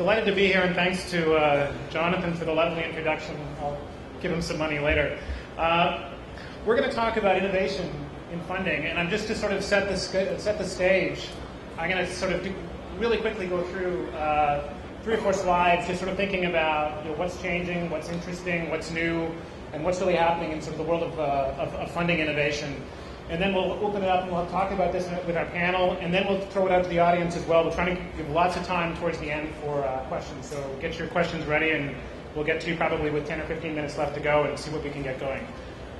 Delighted to be here, and thanks to Jonathan for the lovely introduction. I'll give him some money later. We're going to talk about innovation in funding, and I'm just to sort of set the stage. I'm going to sort of really quickly go through 3 or 4 slides, just sort of thinking about what's changing, what's interesting, what's new, and what's really happening in sort of the world of funding innovation. And then we'll open it up and we'll talk about this with our panel, and then we'll throw it out to the audience as well. We're trying to give lots of time towards the end for questions, so get your questions ready, and we'll get to you probably with 10 or 15 minutes left to go and see what we can get going.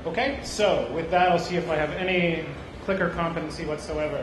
Okay, so with that, I'll see if I have any clicker competency whatsoever.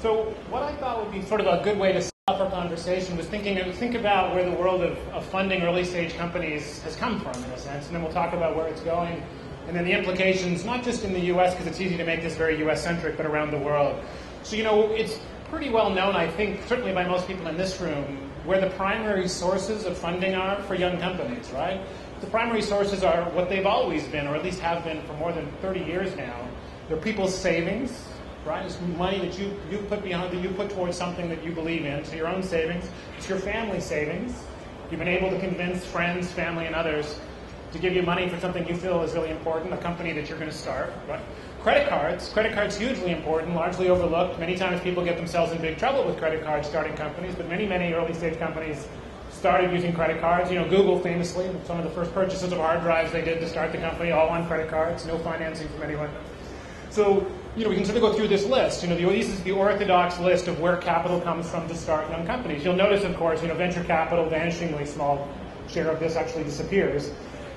So what I thought would be sort of a good way to start off our conversation was think about where the world of funding early stage companies has come from, in a sense, and then we'll talk about where it's going. And then the implications, not just in the U.S., because it's easy to make this very U.S.-centric, but around the world. So, it's pretty well known, I think, certainly by most people in this room, where the primary sources of funding are for young companies, right? The primary sources are what they've always been, or at least have been for more than 30 years now. They're people's savings, right? It's money that you put towards something that you believe in, so your own savings. It's your family savings. You've been able to convince friends, family, and others to give you money for something you feel is really important, a company that you're going to start. Right? Credit cards hugely important, largely overlooked. Many times people get themselves in big trouble with credit cards starting companies, but many early stage companies started using credit cards. Google famously, some of the first purchases of hard drives they did to start the company, all on credit cards, no financing from anyone. So, we can sort of go through this list. This is the orthodox list of where capital comes from to start young companies. You'll notice, of course, venture capital, vanishingly small share of this actually disappears.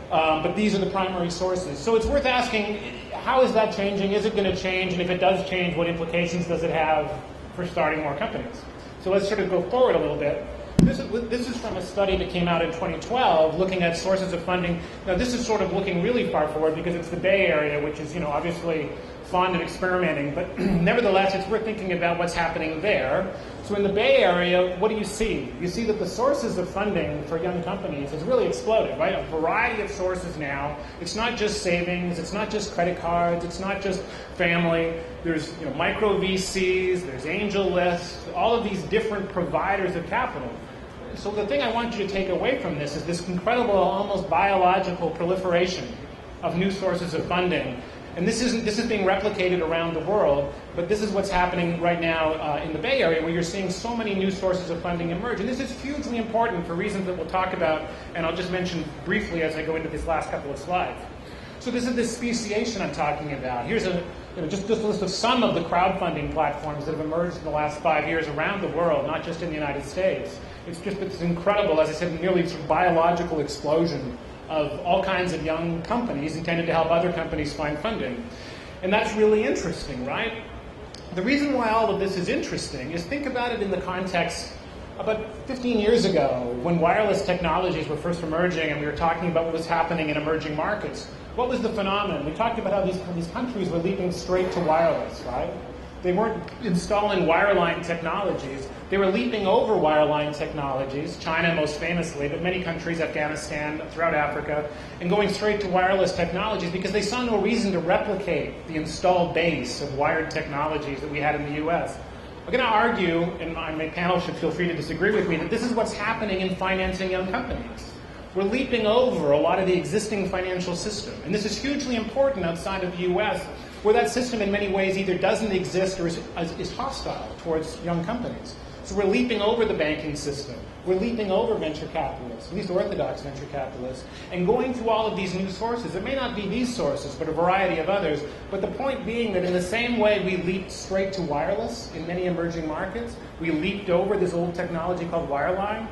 But these are the primary sources. So it's worth asking, how is that changing? Is it going to change? And if it does change, what implications does it have for starting more companies? So let's sort of go forward a little bit. This is from a study that came out in 2012 looking at sources of funding. Now this is sort of looking really far forward because it's the Bay Area, which is obviously fond of experimenting, but nevertheless it's worth thinking about what's happening there. So in the Bay Area, what do you see? You see that the sources of funding for young companies has really exploded, right? A variety of sources now. It's not just savings, it's not just credit cards, it's not just family. There's micro VCs, there's angel lists, all of these different providers of capital. So the thing I want you to take away from this is this incredible, almost biological proliferation of new sources of funding. And this is being replicated around the world, but this is what's happening right now in the Bay Area, where you're seeing so many new sources of funding emerge. And this is hugely important for reasons that we'll talk about, and I'll just mention briefly as I go into this last couple of slides. So this is the speciation I'm talking about. Here's just a list of some of the crowdfunding platforms that have emerged in the last 5 years around the world, not just in the United States. It's incredible, as I said, nearly sort of biological explosion of all kinds of young companies intended to help other companies find funding. And that's really interesting, right? The reason why all of this is interesting is think about it in the context about 15 years ago when wireless technologies were first emerging and we were talking about what was happening in emerging markets. What was the phenomenon? We talked about how these countries were leaping straight to wireless, right? They weren't installing wireline technologies. They were leaping over wireline technologies, China most famously, but many countries, Afghanistan, throughout Africa, and going straight to wireless technologies because they saw no reason to replicate the installed base of wired technologies that we had in the U.S. I'm going to argue, and my panel should feel free to disagree with me, that this is what's happening in financing young companies. We're leaping over a lot of the existing financial system. And this is hugely important outside of the U.S., where that system in many ways either doesn't exist or is hostile towards young companies. So we're leaping over the banking system. We're leaping over venture capitalists, at least orthodox venture capitalists, and going through all of these new sources. It may not be these sources, but a variety of others. But the point being that in the same way we leaped straight to wireless in many emerging markets, we leaped over this old technology called wireline.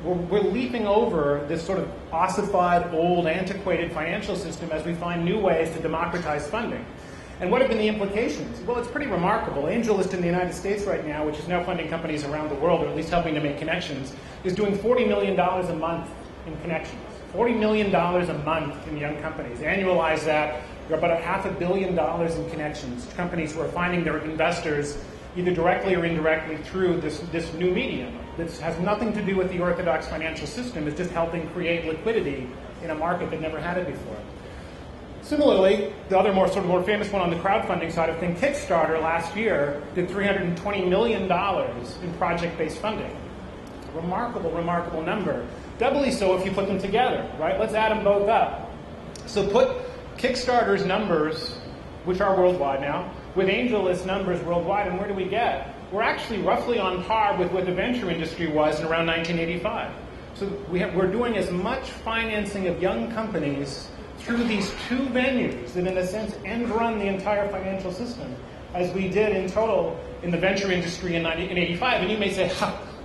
We're leaping over this sort of ossified, old, antiquated financial system as we find new ways to democratize funding. And what have been the implications? Well, it's pretty remarkable. AngelList in the United States right now, which is now funding companies around the world, or at least helping to make connections, is doing $40 million a month in connections. $40 million a month in young companies. Annualize that, you're about $500 million in connections. Companies who are finding their investors either directly or indirectly through this new medium. This has nothing to do with the orthodox financial system. It's just helping create liquidity in a market that never had it before. Similarly, the other more famous one on the crowdfunding side of things, Kickstarter last year did $320 million in project-based funding. Remarkable, remarkable number. Doubly so if you put them together, right? Let's add them both up. So put Kickstarter's numbers, which are worldwide now, with AngelList numbers worldwide, and where do we get? We're actually roughly on par with what the venture industry was in around 1985. So we're doing as much financing of young companies through these two venues that, in a sense, end run the entire financial system, as we did in total in the venture industry in 85. And you may say,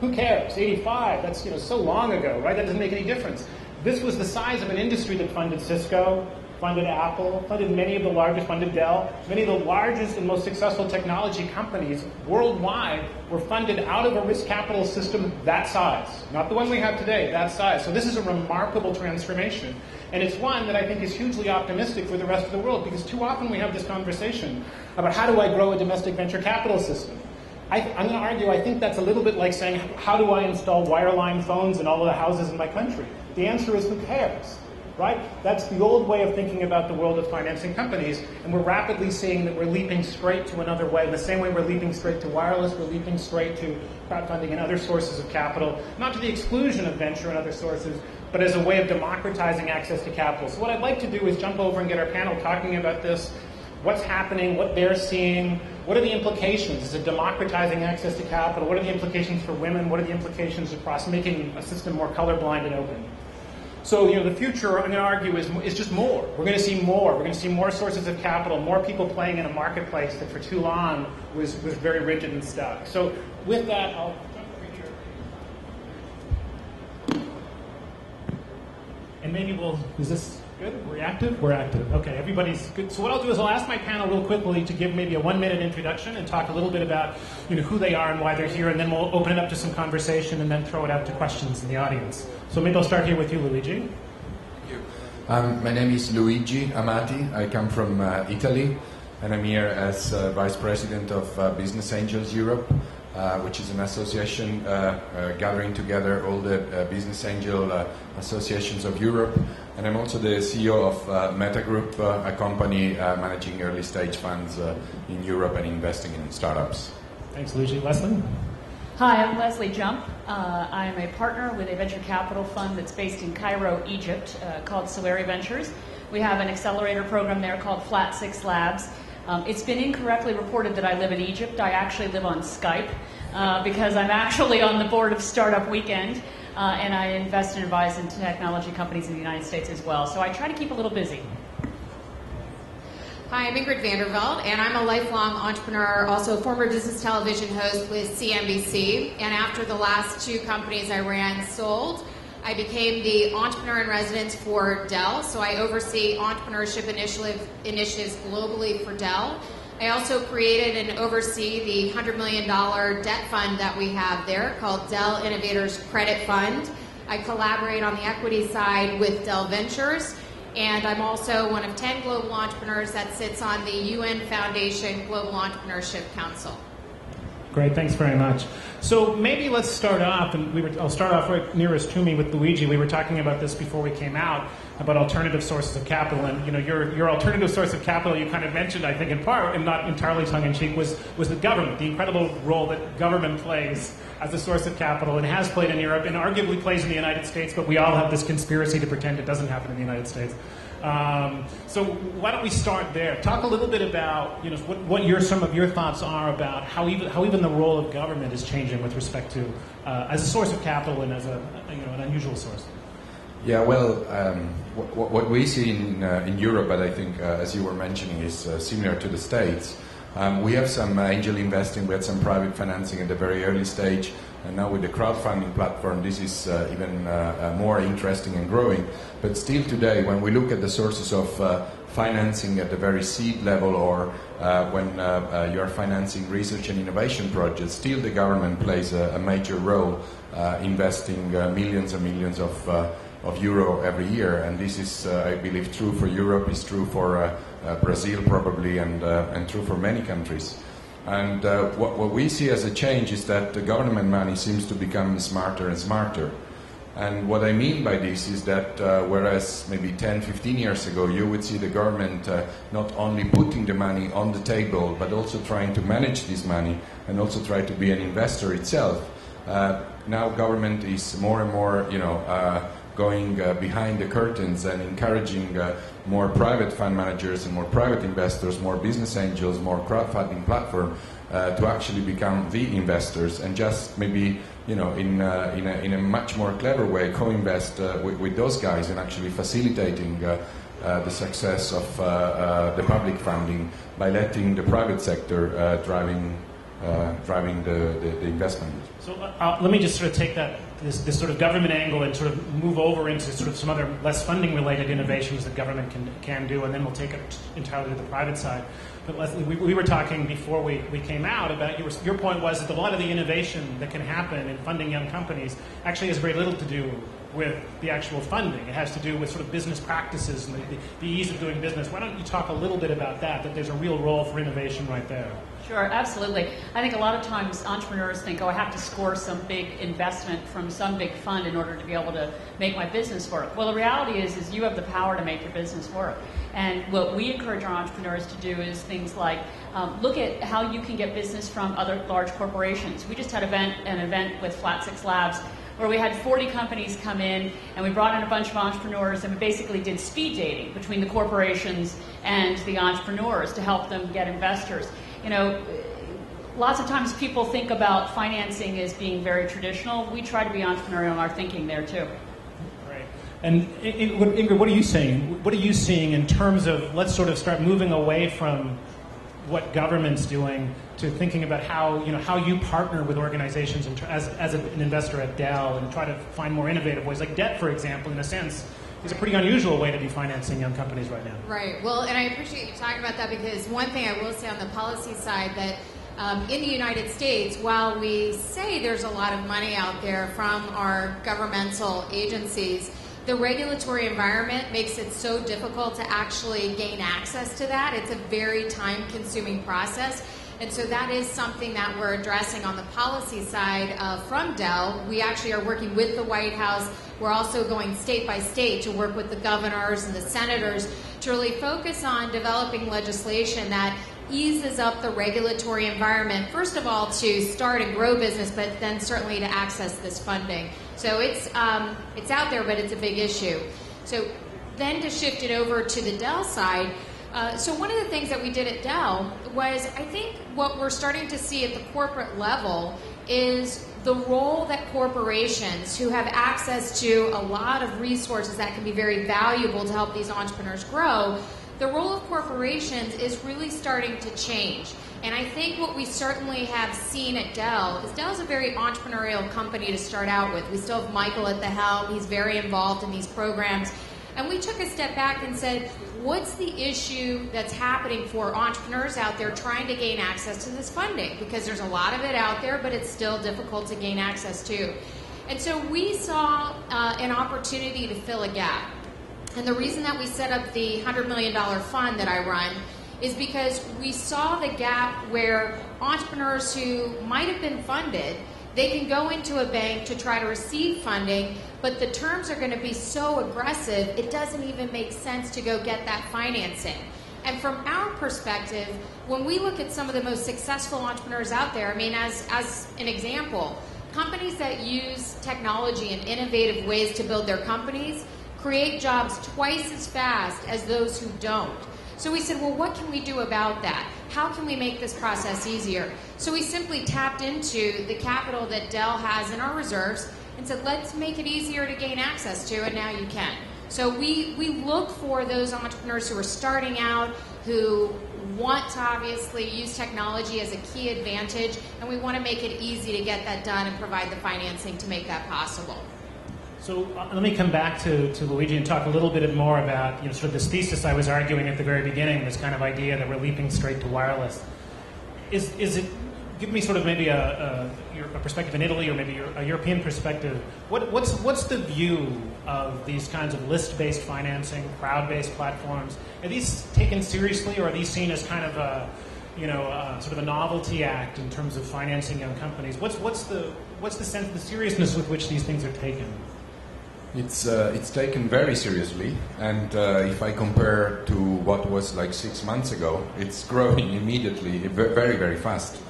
who cares? 85, that's so long ago, right? That doesn't make any difference. This was the size of an industry that funded Cisco, funded Apple, funded many of the largest, funded Dell. Many of the largest and most successful technology companies worldwide were funded out of a risk capital system that size. Not the one we have today, that size. So this is a remarkable transformation. And it's one that I think is hugely optimistic for the rest of the world, because too often we have this conversation about how do I grow a domestic venture capital system. I'm going to argue, I think that's a little bit like saying, how do I install wireline phones in all of the houses in my country? The answer is, who cares? Right? That's the old way of thinking about the world of financing companies, and we're rapidly seeing that we're leaping straight to another way. In the same way we're leaping straight to wireless, we're leaping straight to crowdfunding and other sources of capital, not to the exclusion of venture and other sources, but as a way of democratizing access to capital. So what I'd like to do is jump over and get our panel talking about this, what's happening, what they're seeing, what are the implications? Is it democratizing access to capital? What are the implications for women? What are the implications across making a system more colorblind and open? So, the future, I'm going to argue, is just more. We're going to see more. We're going to see more sources of capital, more people playing in a marketplace that for too long was very rigid and stuck. So with that, I'll jump over here. And maybe is this good? We're active? We're active. Okay, everybody's good. So what I'll do is I'll ask my panel real quickly to give maybe a 1-minute introduction and talk a little bit about who they are and why they're here, and then we'll open it up to some conversation and then throw it out to questions in the audience. So maybe I'll start here with you, Luigi. Thank you. My name is Luigi Amati. I come from Italy, and I'm here as Vice President of Business Angels Europe, which is an association gathering together all the business angel associations of Europe. And I'm also the CEO of Meta Group, a company managing early stage funds in Europe and investing in startups. Thanks, Luigi. Leslie? Hi, I'm Leslie Jump. I'm a partner with a venture capital fund that's based in Cairo, Egypt, called Solari Ventures. We have an accelerator program there called Flat 6 Labs. It's been incorrectly reported that I live in Egypt. I actually live on Skype because I'm actually on the board of Startup Weekend, and I invest and advise in technology companies in the United States as well. So I try to keep a little busy. Hi, I'm Ingrid Vanderveld, and I'm a lifelong entrepreneur, also a former business television host with CNBC. And after the last 2 companies I ran sold, I became the entrepreneur in residence for Dell. So I oversee entrepreneurship initiatives globally for Dell. I also created and oversee the $100 million debt fund that we have there called Dell Innovators Credit Fund. I collaborate on the equity side with Dell Ventures. And I'm also one of 10 global entrepreneurs that sits on the UN Foundation Global Entrepreneurship Council. Great, thanks very much. So maybe let's start off, and I'll start off right nearest to me with Luigi. We were talking about this before we came out, about alternative sources of capital, and your alternative source of capital, you kind of mentioned, I think in part, and not entirely tongue-in-cheek, was the government, the incredible role that government plays as a source of capital, and has played in Europe, and arguably plays in the United States, but we all have this conspiracy to pretend it doesn't happen in the United States. So why don't we start there? Talk a little bit about what some of your thoughts are about how even the role of government is changing with respect to as a source of capital and as an unusual source. Yeah, well, what we see in Europe, but I think as you were mentioning, is similar to the States. We have some angel investing, we had some private financing at the very early stage, and now with the crowdfunding platform, this is even more interesting and growing. But still today, when we look at the sources of financing at the very seed level, or when you're financing research and innovation projects, still the government plays a major role, investing millions and millions of euro every year. And this is, I believe, true for Europe, is true for Brazil probably, and true for many countries. And what we see as a change is that the government money seems to become smarter and smarter. And what I mean by this is that whereas maybe 10, 15 years ago you would see the government not only putting the money on the table, but also trying to manage this money and also try to be an investor itself, now government is more and more, going behind the curtains and encouraging more private fund managers and more private investors, more business angels, more crowdfunding platform to actually become the investors and just maybe, in a much more clever way co-invest with those guys and actually facilitating the success of the public funding by letting the private sector driving the investment. So let me just sort of take this sort of government angle and sort of move over into sort of some other less funding related innovations that government can do, and then we'll take it entirely to the private side. But Leslie, we were talking before we came out about your point was that a lot of the innovation that can happen in funding young companies actually has very little to do with the actual funding. It has to do with sort of business practices and the ease of doing business. Why don't you talk a little bit about that there's a real role for innovation right there? Sure, absolutely. I think a lot of times entrepreneurs think, I have to score some big investment from some big fund in order to be able to make my business work. Well, the reality is you have the power to make your business work. And what we encourage our entrepreneurs to do is things like look at how you can get business from other large corporations. We just had an event with Flat 6 Labs where we had 40 companies come in, and we brought in a bunch of entrepreneurs, and we basically did speed dating between the corporations and the entrepreneurs to help them get investors. Lots of times people think about financing as being very traditional. We try to be entrepreneurial in our thinking there too. Right. And Ingrid, what are you saying? What are you seeing in terms of, let's sort of start moving away from what government's doing to thinking about how you partner with organizations as an investor at Dell and try to find more innovative ways, like debt, for example, in a sense, is a pretty unusual way to be financing young companies right now. Right. Well, and I appreciate you talking about that, because one thing I will say on the policy side that in the United States, while we say there's a lot of money out there from our governmental agencies, the regulatory environment makes it so difficult to actually gain access to that. It's a very time-consuming process. And so that is something that we're addressing on the policy side from Dell. We actually are working with the White House. We're also going state by state to work with the governors and the senators to really focus on developing legislation that eases up the regulatory environment, first of all, to start and grow business, but then certainly to access this funding. So it's out there, but it's a big issue. So then to shift it over to the Dell side, so one of the things that we did at Dell was, I think what we're starting to see at the corporate level is the role that corporations who have access to a lot of resources that can be very valuable to help these entrepreneurs grow, the role of corporations is really starting to change. And I think what we certainly have seen at Dell is Dell's a very entrepreneurial company to start out with. We still have Michael at the helm. He's very involved in these programs. And we took a step back and said, what's the issue that's happening for entrepreneurs out there trying to gain access to this funding? Because there's a lot of it out there, but it's still difficult to gain access to. And so we saw an opportunity to fill a gap. And the reason that we set up the $100 million fund that I run is because we saw the gap where entrepreneurs who might have been funded, they can go into a bank to try to receive funding, but the terms are going to be so aggressive, it doesn't even make sense to go get that financing. And from our perspective, when we look at some of the most successful entrepreneurs out there, I mean, as an example, companies that use technology and innovative ways to build their companies create jobs twice as fast as those who don't. So we said, well, what can we do about that? How can we make this process easier? So we simply tapped into the capital that Dell has in our reserves and said, let's make it easier to gain access to, and now you can. So we look for those entrepreneurs who are starting out, who want to obviously use technology as a key advantage, and we want to make it easy to get that done and provide the financing to make that possible. So let me come back to Luigi and talk a little bit more about sort of this thesis I was arguing at the very beginning, this kind of idea that we're leaping straight to wireless. Is it? Give me sort of maybe a perspective in Italy or maybe a European perspective. What's the view of these kinds of list-based financing, crowd-based platforms? Are these taken seriously, or are these seen as kind of a sort of a novelty act in terms of financing young companies? What's the sense, the seriousness with which these things are taken? It's taken very seriously, and if I compare to what was like 6 months ago, it's growing immediately, very, very fast.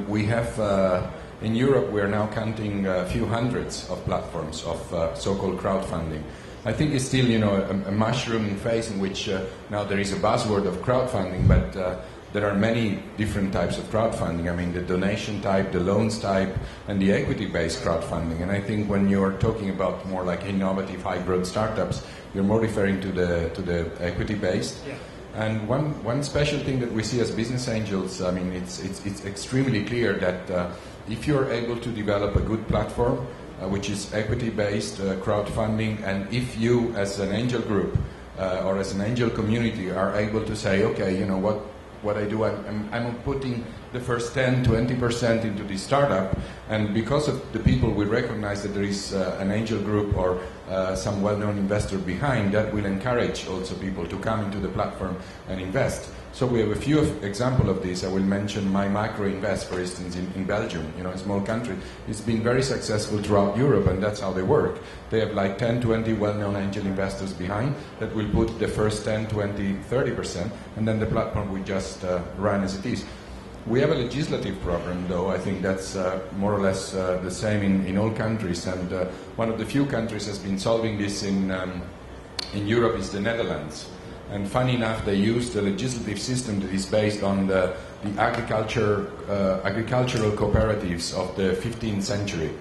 We have In Europe, we are now counting a few hundreds of platforms of so-called crowdfunding. I think it's still, a mushrooming phase in which now there is a buzzword of crowdfunding, but there are many different types of crowdfunding. I mean, the donation type, the loans type, and the equity-based crowdfunding. And I think when you're talking about more like innovative, high-growth startups, you're more referring to the equity-based. Yeah. And one special thing that we see as business angels, I mean, it's extremely clear that if you're able to develop a good platform, which is equity-based crowdfunding, and if you, as an angel group or as an angel community, are able to say, okay, you know what I do, I'm putting the first 10, 20% into this startup, and because of the people we recognize that there is an angel group or some well-known investor behind, that will encourage also people to come into the platform and invest. So we have a few examples of this. I will mention My Micro Invest, for instance, in Belgium, a small country. It's been very successful throughout Europe, and that's how they work. They have like 10, 20 well-known angel investors behind that will put the first 10, 20, 30%, and then the platform will just run as it is. We have a legislative program, though. I think that's more or less the same in all countries, and one of the few countries has been solving this in Europe is the Netherlands. And funny enough, they use the legislative system that is based on the agricultural cooperatives of the 15th century.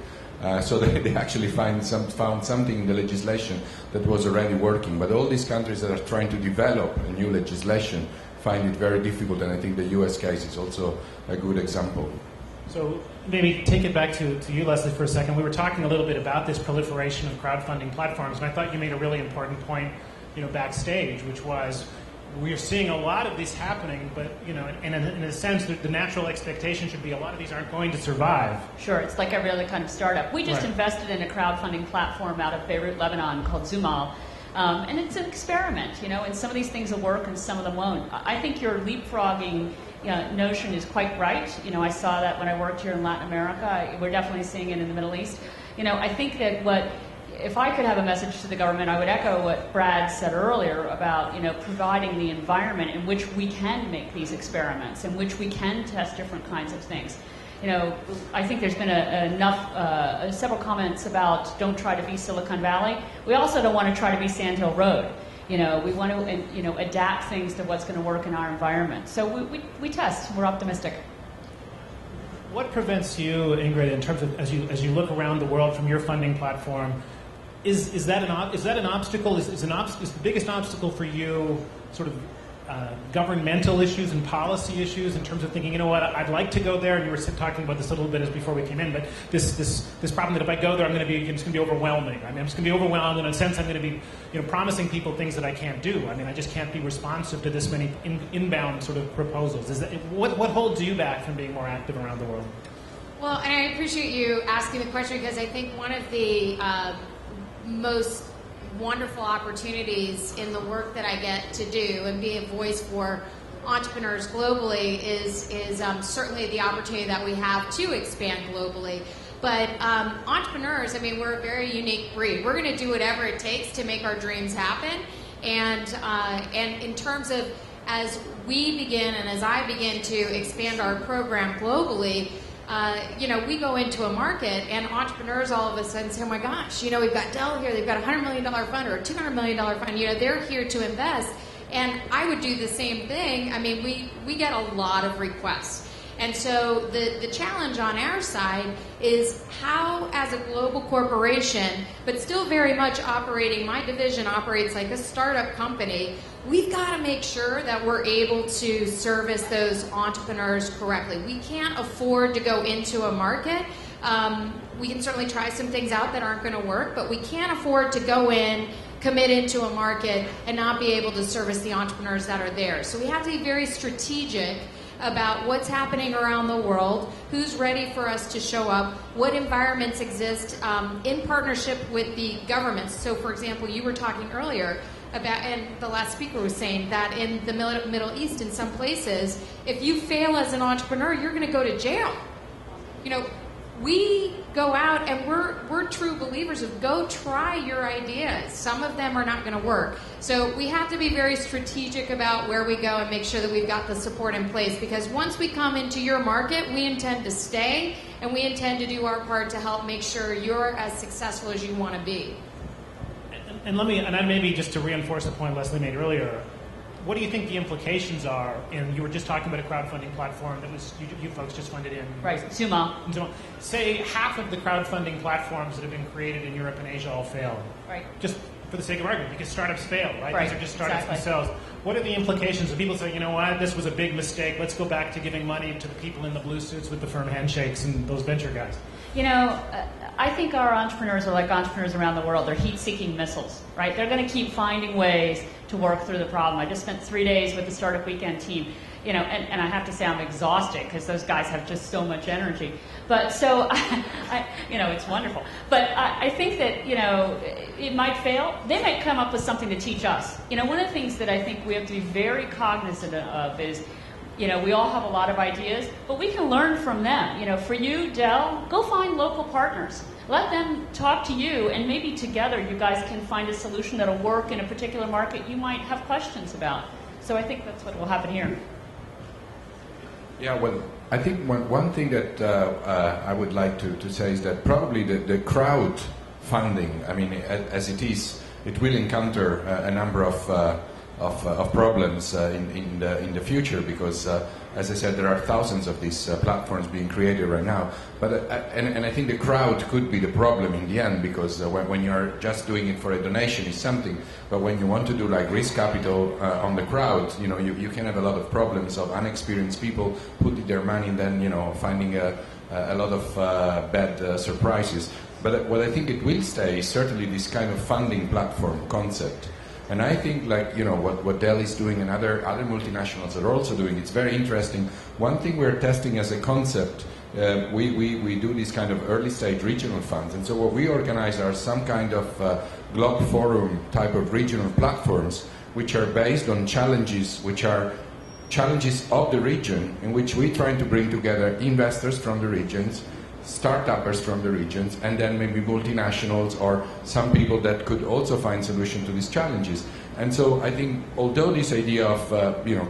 So they actually found something in the legislation that was already working. But all these countries that are trying to develop a new legislation find it very difficult, and I think the US case is also a good example. So maybe take it back to you, Leslie, for a second. We were talking a little bit about this proliferation of crowdfunding platforms, and I thought you made a really important point backstage, which was we're seeing a lot of these happening, but in a sense, the natural expectation should be a lot of these aren't going to survive. Sure, it's like every other kind of startup. We just invested in a crowdfunding platform out of Beirut, Lebanon, called Zumal, and it's an experiment, and some of these things will work and some of them won't. I think your leapfrogging notion is quite right. I saw that when I worked here in Latin America. We're definitely seeing it in the Middle East. I think that if I could have a message to the government, I would echo what Brad said earlier about, providing the environment in which we can make these experiments, in which we can test different kinds of things. I think there's been several comments about don't try to be Silicon Valley. We also don't want to try to be Sand Hill Road. We want to, adapt things to what's going to work in our environment. So we test. We're optimistic. What prevents you, Ingrid, in terms of as you look around the world from your funding platform? Is that an obstacle? Is the biggest obstacle for you sort of governmental issues and policy issues in terms of thinking, I'd like to go there, and you were talking about this a little bit as before we came in, but this problem that if I go there, it's going to be overwhelming. I'm just going to be overwhelmed, and in a sense, I'm going to be promising people things that I can't do. I just can't be responsive to this many inbound sort of proposals. What holds you back from being more active around the world? Well, and I appreciate you asking the question, because I think one of the most wonderful opportunities in the work that I get to do and be a voice for entrepreneurs globally is certainly the opportunity that we have to expand globally. But entrepreneurs, we're a very unique breed. We're going to do whatever it takes to make our dreams happen. And in terms of as we begin and as I begin to expand our program globally, we go into a market and entrepreneurs all of a sudden say, oh my gosh, we've got Dell here, they've got a $100 million fund or a $200 million fund, they're here to invest. And I would do the same thing. We get a lot of requests. And so the challenge on our side is how, as a global corporation, but still very much operating, my division operates like a startup company, we've got to make sure that we're able to service those entrepreneurs correctly. We can't afford to go into a market. We can certainly try some things out that aren't going to work, but we can't afford to go in, commit into a market, and not be able to service the entrepreneurs that are there. So we have to be very strategic about what's happening around the world, who's ready for us to show up, what environments exist in partnership with the governments. So, for example, you were talking earlier about, and the last speaker was saying that in the Middle East, in some places, if you fail as an entrepreneur, you're going to go to jail. we go out and we're true believers of go try your ideas. Some of them are not going to work. So we have to be very strategic about where we go and make sure that we've got the support in place, because once we come into your market, we intend to stay and we intend to do our part to help make sure you're as successful as you want to be. And maybe just to reinforce the point Leslie made earlier, what do you think the implications are? And you were just talking about a crowdfunding platform that was you folks just funded in. Right, Sumo. Say half of the crowdfunding platforms that have been created in Europe and Asia all fail. Right. Just for the sake of argument, because startups fail, right? Right. These are just startups Exactly. themselves. What are the implications of people saying, you know what, this was a big mistake, let's go back to giving money to the people in the blue suits with the firm handshakes and those venture guys? You know, I think our entrepreneurs are like entrepreneurs around the world. They're heat-seeking missiles, right? They're going to keep finding ways to work through the problem. I just spent 3 days with the Startup Weekend team, you know, and I have to say I'm exhausted because those guys have just so much energy. But so, you know, it's wonderful. But I think that, you know, it might fail. They might come up with something to teach us. You know, one of the things that I think we have to be very cognizant of is, you know, we all have a lot of ideas, but we can learn from them. You know, for you, Dell, go find local partners. Let them talk to you, and maybe together you guys can find a solution that'll work in a particular market you might have questions about. So I think that's what will happen here. Yeah, well, I think one thing that I would like to say is that probably the crowd funding, I mean, as it is, it will encounter a number of problems in the future, because, as I said, there are thousands of these platforms being created right now. But and I think the crowd could be the problem in the end, because when you're just doing it for a donation is something, but when you want to do like risk capital on the crowd, you know, you can have a lot of problems of unexperienced people putting their money and then, you know, finding a lot of bad surprises. But what I think it will stay is certainly this kind of funding platform concept. And I think, like, you know, what Dell is doing and other multinationals are also doing, it's very interesting. One thing we're testing as a concept, we do these kind of early stage regional funds. And so what we organize are some kind of Globe Forum type of regional platforms, which are based on challenges, which are challenges of the region, in which we're trying to bring together investors from the regions, startuppers from the regions, and then maybe multinationals or some people that could also find solution to these challenges. And so I think, although this idea of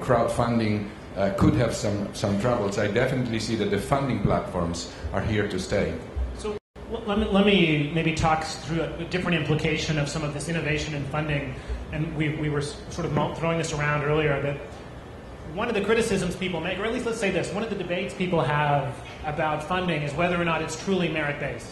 crowdfunding could have some troubles, I definitely see that the funding platforms are here to stay. So let me maybe talk through a different implication of some of this innovation in funding. And we were sort of throwing this around earlier, that one of the criticisms people make, or at least let's say this, one of the debates people have about funding is whether or not it's truly merit-based,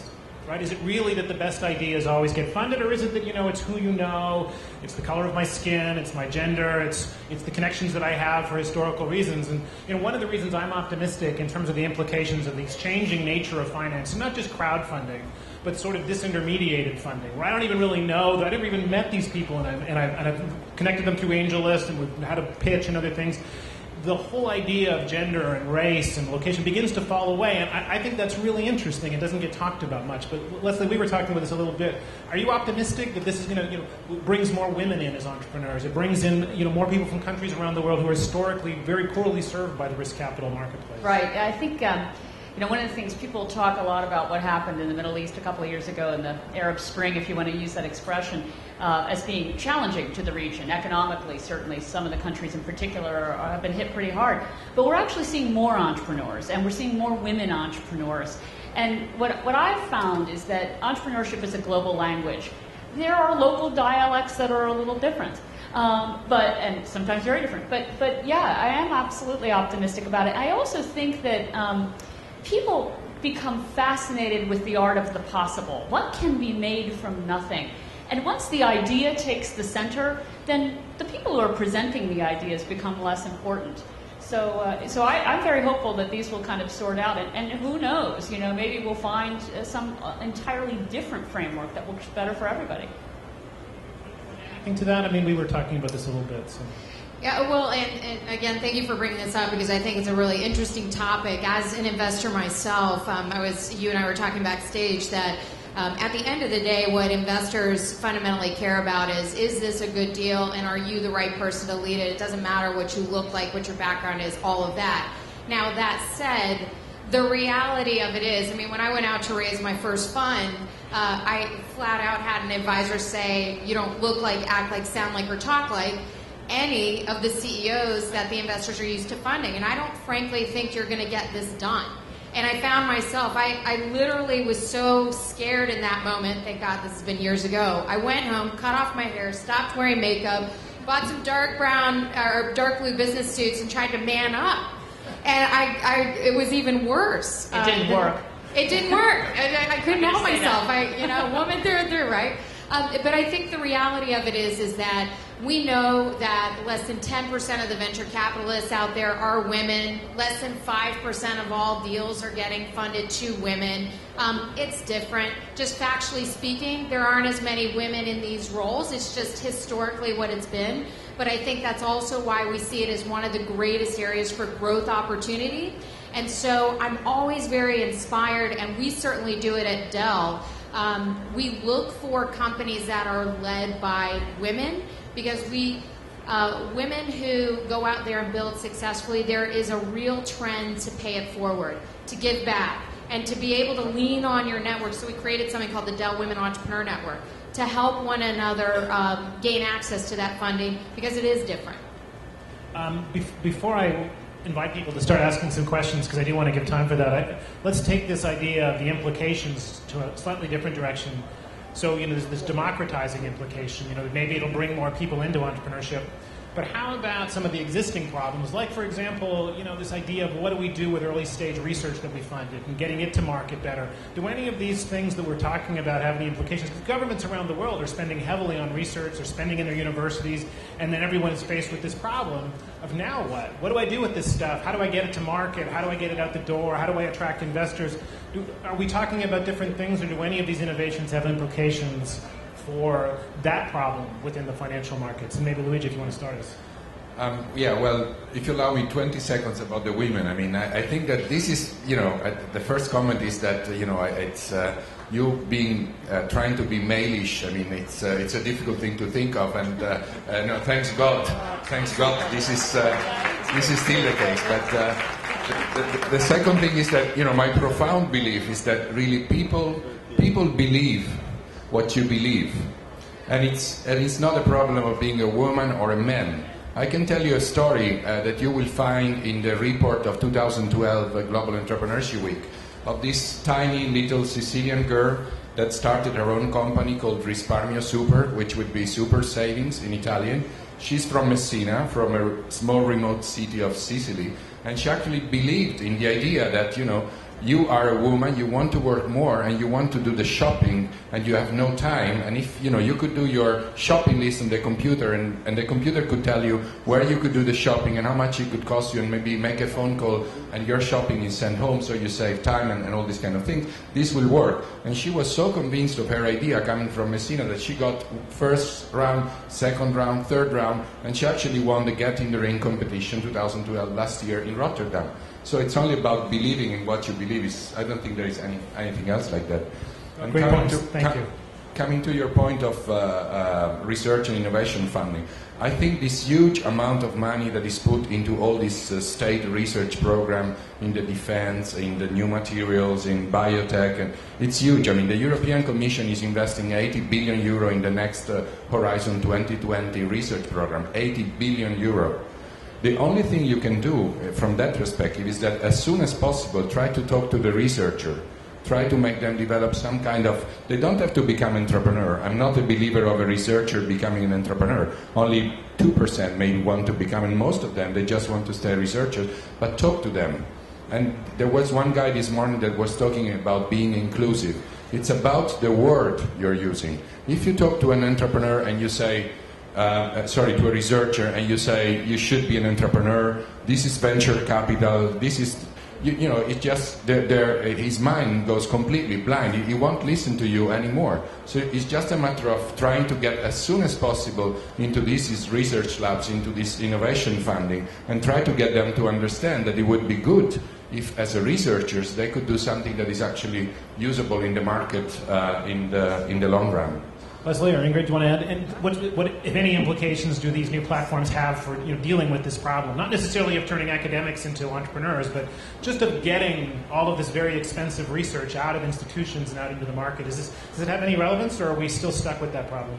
right? Is it really that the best ideas always get funded, or is it that, you know, it's who you know, it's the color of my skin, it's my gender, it's the connections that I have for historical reasons? And, you know, one of the reasons I'm optimistic in terms of the implications of these changing nature of finance, not just crowdfunding, but sort of disintermediated funding, where I don't even really know, that I never even met these people, and I've connected them through AngelList, and we've had a pitch and other things. The whole idea of gender and race and location begins to fall away, and I think that's really interesting. It doesn't get talked about much. But Leslie, we were talking about this a little bit. Are you optimistic that this is going to, brings more women in as entrepreneurs? It brings in, more people from countries around the world who are historically very poorly served by the risk capital marketplace. Right. I think one of the things, people talk a lot about what happened in the Middle East a couple of years ago in the Arab Spring, if you want to use that expression, as being challenging to the region. Economically, certainly, some of the countries in particular have been hit pretty hard. But we're actually seeing more entrepreneurs, and we're seeing more women entrepreneurs. And what I've found is that entrepreneurship is a global language. There are local dialects that are a little different. And sometimes very different. But yeah, I am absolutely optimistic about it. I also think that people become fascinated with the art of the possible. What can be made from nothing? And once the idea takes the center, then the people who are presenting the ideas become less important. So I'm very hopeful that these will kind of sort out. And who knows, maybe we'll find some entirely different framework that works better for everybody. Anything to that? I mean, we were talking about this a little bit. So. Yeah, well, and again, thank you for bringing this up, because I think it's a really interesting topic. As an investor myself, you and I were talking backstage that at the end of the day, what investors fundamentally care about is this a good deal, and are you the right person to lead it? It doesn't matter what you look like, what your background is, all of that. Now, that said, The reality of it is, I mean, when I went out to raise my first fund, I flat out had an advisor say, you don't look like, act like, sound like, or talk like any of the CEOs that the investors are used to funding. And I don't frankly think you're going to get this done. And I found myself, I literally was so scared in that moment. Thank God this has been years ago. I went home, cut off my hair, stopped wearing makeup, bought some dark brown or dark blue business suits and tried to man up. And it was even worse. It didn't work. It didn't work. I couldn't help myself. Woman through and through, right? But I think the reality of it is that we know that less than 10% of the venture capitalists out there are women. Less than 5% of all deals are getting funded to women. It's different. Just factually speaking, there aren't as many women in these roles. It's just historically what it's been. But I think that's also why we see it as one of the greatest areas for growth opportunity. And so I'm always very inspired, and we certainly do it at Dell. We look for companies that are led by women, because women who go out there and build successfully, there is a real trend to pay it forward, to give back, and to be able to lean on your network. So we created something called the Dell Women Entrepreneur Network to help one another gain access to that funding, because it is different. Before I invite people to start asking some questions, because I do want to give time for that, let's take this idea of the implications to a slightly different direction. So, there's this democratizing implication. Maybe it'll bring more people into entrepreneurship. But how about some of the existing problems? Like, for example, this idea of what do we do with early stage research that we funded and getting it to market better? Do any of these things that we're talking about have any implications? Because governments around the world are spending heavily on research, they're spending in their universities, and then everyone is faced with this problem of now what? What do I do with this stuff? How do I get it to market? How do I get it out the door? How do I attract investors? Are we talking about different things, or do any of these innovations have implications for that problem within the financial markets? And maybe Luigi, if you want to start us. Well, if you allow me 20 seconds about the women, I think that this is, the first comment is that, it's you being, trying to be male-ish. It's a difficult thing to think of, and no, thanks God, this is still the case. But the second thing is that, my profound belief is that really people believe what you believe, and it's not a problem of being a woman or a man. I can tell you a story that you will find in the report of 2012 Global Entrepreneurship Week of this tiny little Sicilian girl that started her own company called Risparmio Super, which would be super savings in Italian. She's from Messina, from a small remote city of Sicily, and she actually believed in the idea that, you are a woman, you want to work more, and you want to do the shopping, and you have no time. And if you could do your shopping list on the computer, and the computer could tell you where you could do the shopping and how much it could cost you, and maybe make a phone call, and your shopping is sent home, so you save time and all these kind of things. This will work. And she was so convinced of her idea coming from Messina that she got first round, second round, third round, and she actually won the Get in the Ring competition 2012 last year in Rotterdam. So it's only about believing in what you believe. I don't think there is anything else like that. And great point. Thank you. Coming to your point of research and innovation funding, I think this huge amount of money that is put into all this state research program in the defense, in the new materials, in biotech, and it's huge. The European Commission is investing 80 billion euro in the next Horizon 2020 research program. 80 billion euro. The only thing you can do from that perspective is that as soon as possible, try to talk to the researcher. Try to make them develop some kind of... They don't have to become an entrepreneur. I'm not a believer of a researcher becoming an entrepreneur. Only 2% may want to become, and most of them, they just want to stay researchers. But talk to them. And there was one guy this morning that was talking about being inclusive. It's about the word you're using. If you talk to an entrepreneur and you say... to a researcher, and you say you should be an entrepreneur, this is venture capital, this is, it just, his mind goes completely blind. He won't listen to you anymore. So it's just a matter of trying to get as soon as possible into these research labs, into this innovation funding, and try to get them to understand that it would be good if, as a researchers, they could do something that is actually usable in the market in the long run. Leslie or Ingrid, do you want to add? And what, if any, implications do these new platforms have for dealing with this problem? Not necessarily of turning academics into entrepreneurs, but just of getting all of this very expensive research out of institutions and out into the market. Does it have any relevance, or are we still stuck with that problem?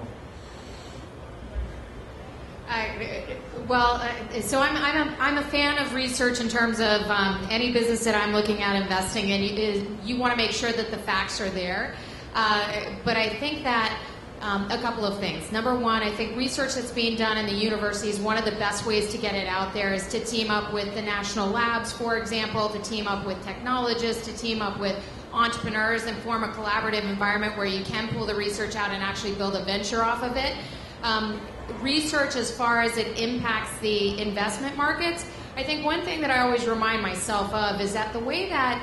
So I'm a fan of research in terms of any business that I'm looking at investing in. You want to make sure that the facts are there. But I think that a couple of things. Number one, I think research that's being done in the universities, one of the best ways to get it out there is to team up with the national labs, for example, to team up with technologists, to team up with entrepreneurs and form a collaborative environment where you can pull the research out and actually build a venture off of it. Research as far as it impacts the investment markets, I think one thing that I always remind myself of is that the way that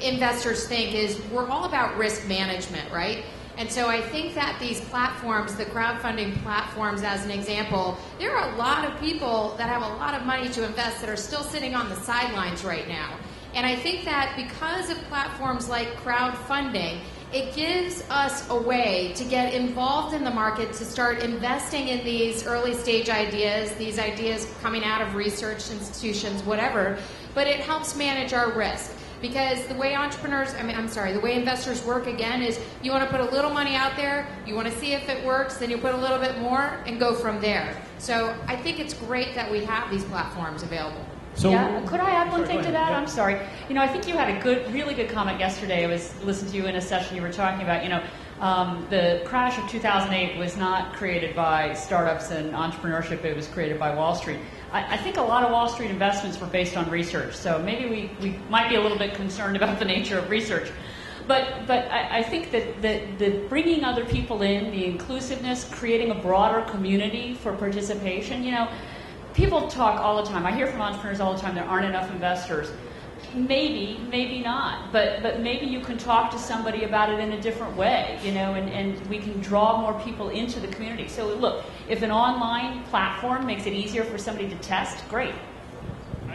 investors think is we're all about risk management, right? And so I think that these platforms, the crowdfunding platforms as an example, there are a lot of people that have a lot of money to invest that are still sitting on the sidelines right now. And I think that because of platforms like crowdfunding, it gives us a way to get involved in the market, to start investing in these early stage ideas, these ideas coming out of research institutions, whatever, but it helps manage our risk. Because the way the way investors work again is you want to put a little money out there, you want to see if it works, then you put a little bit more and go from there. So I think it's great that we have these platforms available. So, yeah, could I add one thing to that? Yeah. I'm sorry. I think you had a really good comment yesterday. I was listening to you in a session you were talking about, the crash of 2008 was not created by startups and entrepreneurship, it was created by Wall Street. I think a lot of Wall Street investments were based on research, so maybe we might be a little bit concerned about the nature of research. But I think that the bringing other people in, the inclusiveness, creating a broader community for participation, people talk all the time. I hear from entrepreneurs all the time, there aren't enough investors. Maybe not, but maybe you can talk to somebody about it in a different way, and we can draw more people into the community. So look, if an online platform makes it easier for somebody to test, great.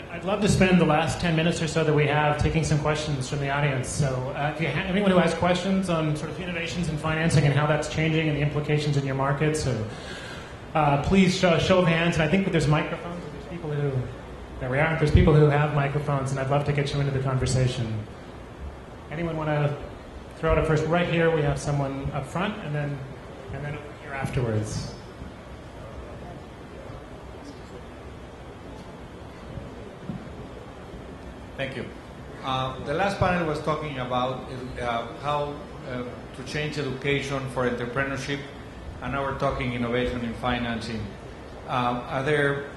I'd love to spend the last 10 minutes or so that we have taking some questions from the audience. So if you have anyone who has questions on sort of innovations in financing and how that's changing and the implications in your markets, please show of hands. And I think that there's microphones, and there's people who... There we are. There's people who have microphones, and I'd love to get you into the conversation. Anyone want to throw it up first? Right here, we have someone up front, and then over here afterwards. Thank you. The last panel was talking about how to change education for entrepreneurship, and now we're talking innovation in financing. Are there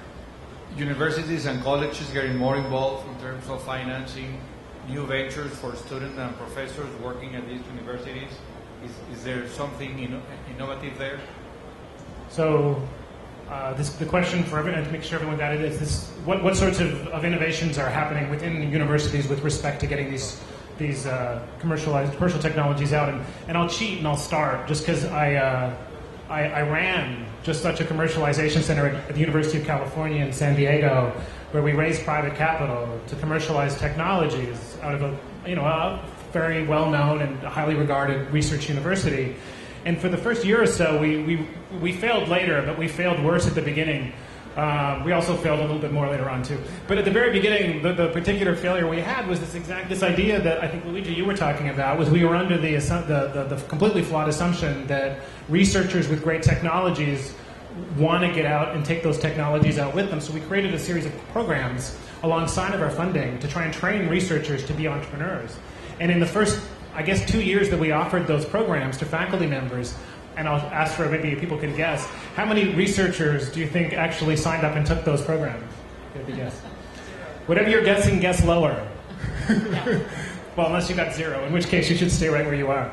universities and colleges getting more involved in terms of financing new ventures for students and professors working at these universities? Is there something innovative there? So the question for everyone, to make sure everyone got it, is this: what sorts of innovations are happening within universities with respect to getting these commercial technologies out? And I'll cheat and I'll start just because I ran just such a commercialization center at the University of California in San Diego, where we raised private capital to commercialize technologies out of a very well-known and highly regarded research university. And for the first year or so, we failed later, but we failed worse at the beginning. We also failed a little bit more later on too. But at the very beginning, the particular failure we had was this idea that I think, Luigi, you were talking about, was we were under the completely flawed assumption that researchers with great technologies want to get out and take those technologies out with them. So we created a series of programs alongside of our funding to try and train researchers to be entrepreneurs. And in the first, 2 years that we offered those programs to faculty members, and I'll ask for maybe people can guess, how many researchers do you think actually signed up and took those programs? Get a guess. Whatever you're guessing, guess lower. Well, unless you got 0, in which case you should stay right where you are.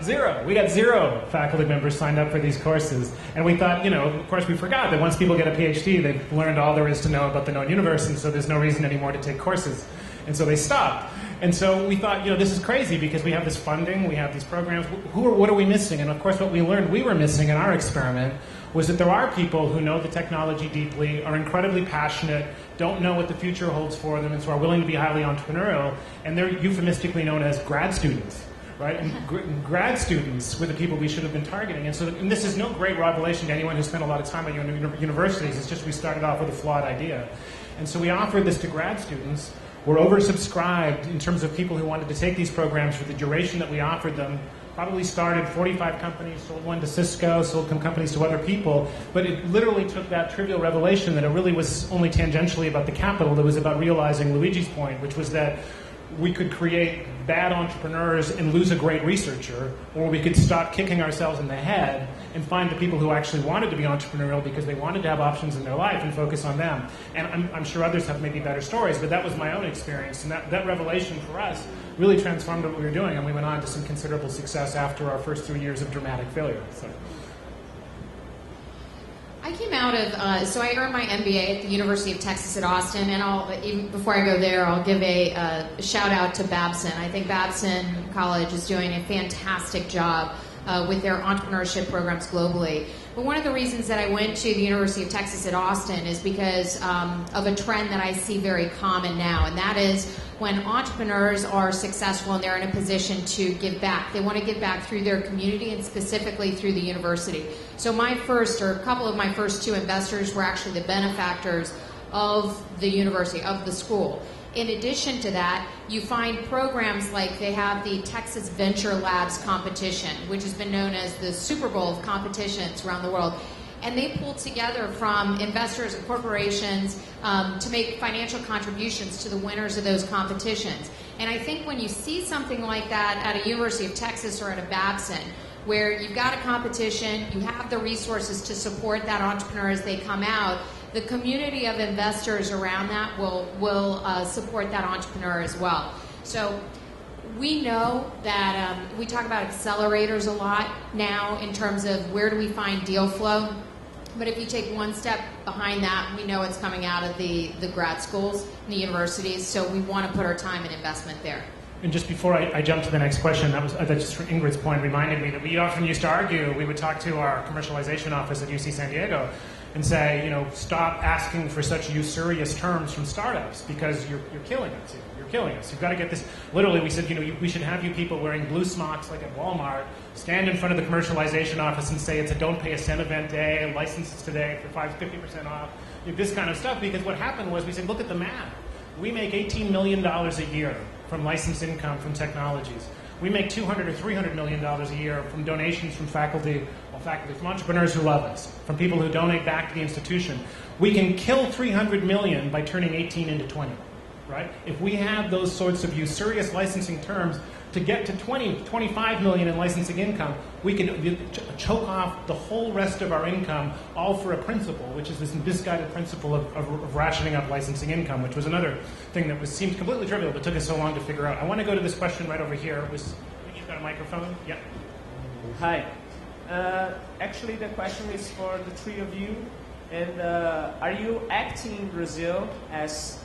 0. We got 0 faculty members signed up for these courses. And we thought, of course we forgot that once people get a PhD, they've learned all there is to know about the known universe, and so there's no reason anymore to take courses. And so they stopped. And so we thought, this is crazy because we have this funding, we have these programs. What are we missing? And of course what we learned we were missing in our experiment was that there are people who know the technology deeply, are incredibly passionate, don't know what the future holds for them, and so are willing to be highly entrepreneurial, and they're euphemistically known as grad students, right? And grad students were the people we should have been targeting. And this is no great revelation to anyone who spent a lot of time at universities. It's just we started off with a flawed idea. And so we offered this to grad students. We're oversubscribed in terms of people who wanted to take these programs for the duration that we offered them. Probably started 45 companies, sold one to Cisco, sold some companies to other people. But it literally took that trivial revelation that it really was only tangentially about the capital. It was about realizing Luigi's point, which was that we could create bad entrepreneurs and lose a great researcher, or we could stop kicking ourselves in the head and find the people who actually wanted to be entrepreneurial because they wanted to have options in their life and focus on them. And I'm sure others have maybe better stories, but that was my own experience. And that revelation for us really transformed what we were doing, and we went on to some considerable success after our first 3 years of dramatic failure. So. I came out of, so I earned my MBA at the University of Texas at Austin, and even before I go there, I'll give a shout out to Babson. I think Babson College is doing a fantastic job with their entrepreneurship programs globally. But one of the reasons that I went to the University of Texas at Austin is because of a trend that I see very common now, and that is when entrepreneurs are successful and they're in a position to give back. They want to give back through their community and specifically through the university. So a couple of my first two investors were actually the benefactors of the university, of the school. In addition to that, you find programs like they have the Texas Venture Labs competition, which has been known as the Super Bowl of competitions around the world. And they pull together from investors and corporations to make financial contributions to the winners of those competitions. And I think when you see something like that at a University of Texas or at a Babson, where you've got a competition, you have the resources to support that entrepreneur as they come out, the community of investors around that will support that entrepreneur as well. So we know that we talk about accelerators a lot now in terms of where do we find deal flow. But if you take one step behind that, we know it's coming out of the grad schools and the universities, so we want to put our time and investment there. And just before I jump to the next question, that just from Ingrid's point reminded me that we often used to argue, we would talk to our commercialization office at UC San Diego and say, stop asking for such usurious terms from startups because you're killing us. You're killing us. You've got to get this. Literally, we said, we should have you people wearing blue smocks like at Walmart, stand in front of the commercialization office and say it's a don't pay a cent event day, licenses today for 50% off, this kind of stuff. Because what happened was we said, look at the math. We make $18 million a year from license income from technologies. We make $200 or $300 million a year from donations from faculty, from entrepreneurs who love us, from people who donate back to the institution. We can kill $300 million by turning 18 into 20, right? If we have those sorts of usurious licensing terms, to get to 25 million in licensing income, we can choke off the whole rest of our income, all for a principle, which is this misguided principle of rationing up licensing income, which was another thing that seemed completely trivial but took us so long to figure out. I want to go to this question right over here. I think you've got a microphone? Yeah. Hi. Actually, the question is for the three of you. And are you acting in Brazil as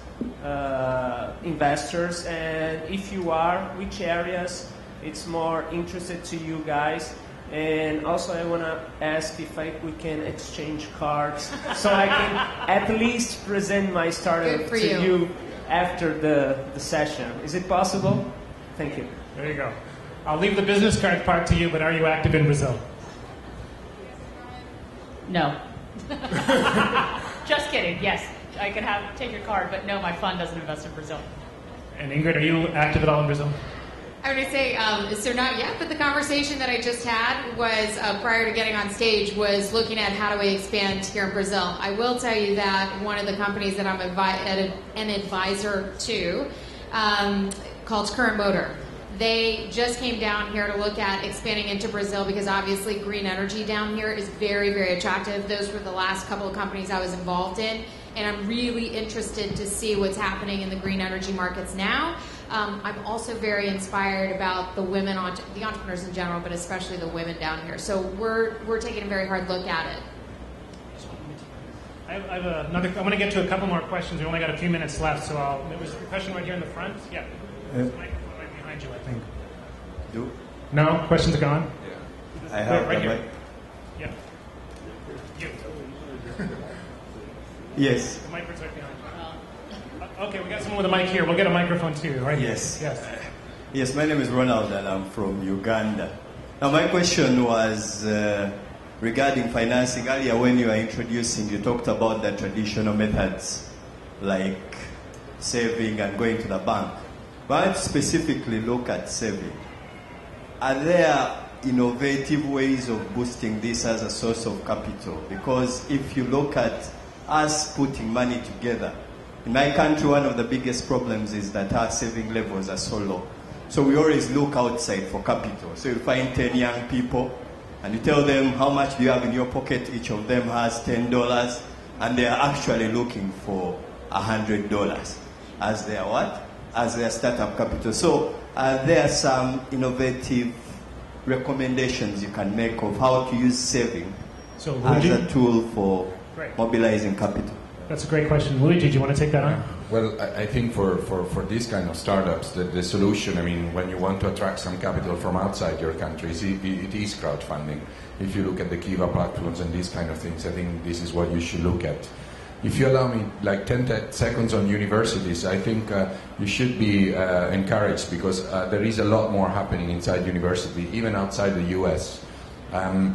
investors, and if you are, which areas it's more interested to you guys? And also I want to ask if we can exchange cards so I can at least present my startup to you after the session. Is it possible? Thank you. There you go. I'll leave the business card part to you, but are you active in Brazil? No. Just kidding, yes. I could take your card, but no, my fund doesn't invest in Brazil. And Ingrid, are you active at all in Brazil? I would say, so not yet, but the conversation that I just had was, prior to getting on stage, was looking at how do we expand here in Brazil. I will tell you that one of the companies that I'm an advisor to, called Current Motor, they just came down here to look at expanding into Brazil because obviously green energy down here is very, very attractive. Those were the last couple of companies I was involved in. And I'm really interested to see what's happening in the green energy markets now. I'm also very inspired about the women, the entrepreneurs in general, but especially the women down here. So we're taking a very hard look at it. I have another. I want to get to a couple more questions. We only got a few minutes left, so there was a question right here in the front. Yeah, there's a microphone right behind you, I think. No questions are gone. Yeah, I have right here. Yeah. You. Yes. The microphone's right behind you. Okay, we got someone with a mic here. We'll get a microphone too, right? Yes. Yes. Yes, my name is Ronald and I'm from Uganda. Now my question was regarding financing. Earlier when you were introducing, you talked about the traditional methods like saving and going to the bank. But specifically look at saving. Are there innovative ways of boosting this as a source of capital? Because if you look at us putting money together, in my country one of the biggest problems is that our saving levels are so low. So we always look outside for capital. So you find 10 young people and you tell them how much do you have in your pocket. Each of them has $10 and they are actually looking for $100 as their what? As their startup capital. So are there some innovative recommendations you can make of how to use saving as a tool for mobilizing capital? That's a great question. Luigi, do you want to take that on? Well, I think for these kind of startups, the solution, I mean, when you want to attract some capital from outside your country, it is crowdfunding. If you look at the Kiva platforms and these kind of things, I think this is what you should look at. If you allow me like 10 seconds on universities, I think you should be encouraged because there is a lot more happening inside university, even outside the US.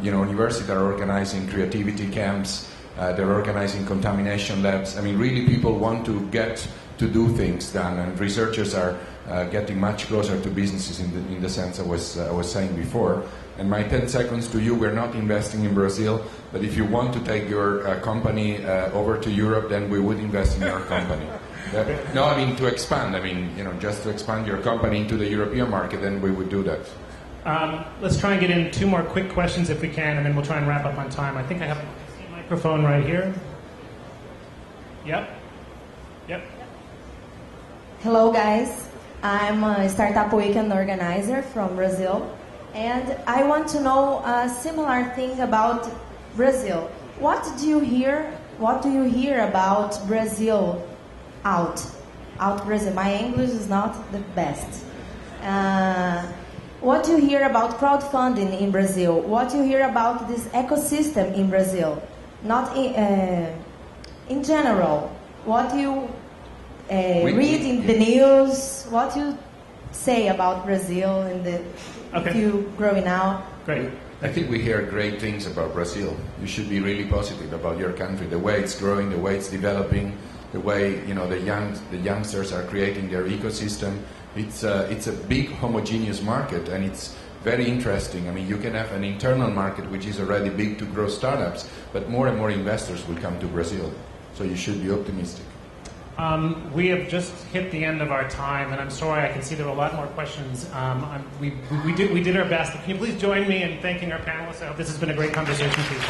Universities are organizing creativity camps, they're organizing contamination labs. I mean, really people want to get to do things done, and researchers are getting much closer to businesses in the sense I was saying before. And my 10 seconds to you, we're not investing in Brazil, but if you want to take your company over to Europe, then we would invest in your company. No, I mean to expand. I mean, just to expand your company into the European market, then we would do that. Let's try and get in 2 more quick questions if we can, and then we'll try and wrap up on time. I think I have a microphone right here. Yep. Hello, guys. I'm a Startup Weekend organizer from Brazil. And I want to know a similar thing about Brazil. What do you hear about Brazil out Brazil? My English is not the best. What do you hear about crowdfunding in Brazil? What do you hear about this ecosystem in Brazil? Not in general. What do you read in the news? What do you say about Brazil and if you growing out? Great. I think we hear great things about Brazil. You should be really positive about your country, the way it's growing, the way it's developing, the way the youngsters are creating their ecosystem. It's a big homogeneous market, and it's very interesting. I mean, you can have an internal market which is already big to grow startups, but more and more investors will come to Brazil. So you should be optimistic. We have just hit the end of our time, and I'm sorry, I can see there are a lot more questions. We did our best. Can you please join me in thanking our panelists? I hope this has been a great conversation for you.